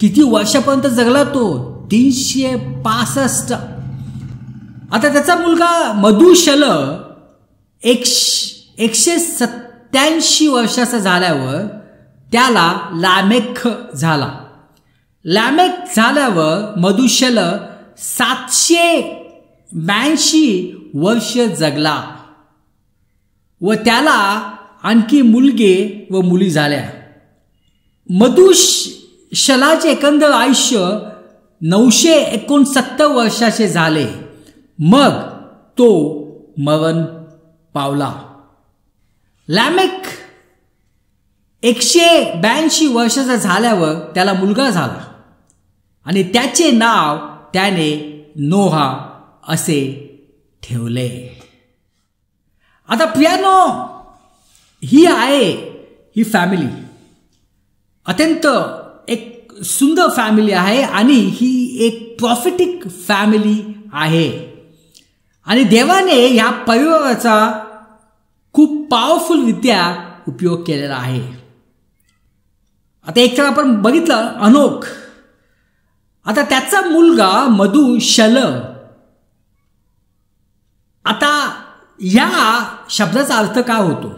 किती वर्षापर्यंत जगला तो? 365. आता त्याचा मुलगा मधुशल 187 वर्षाचा झाल्यावर त्याला लामेख झाला. लामेख झाल्यावर मधुशल 782 वर्ष जगला व त्याला आणखी मुलगे व मुली झाल्या. मधुशलाचे एकंदर आयुष्य 969 वर्षाचे झाले. मग तो मरण पावला. लॅमेक 182 वर्षाचा झाल्यावर त्याला मुलगा झाला आणि त्याचे नाव त्याने नोहा असे ठेवले. आता प्रियानो, ही फॅमिली अत्यंत एक सुंदर फॅमिली आहे आणि ही एक प्रॉफिटिक फॅमिली आहे आणि देवाने या परिवाराचा खूप पॉवरफुल रित्या उपयोग केलेला आहे. आता एक तर आपण बघितलं अनोख. आता त्याचा मुलगा मधुशल. आता या शब्दाचा अर्थ काय होतो?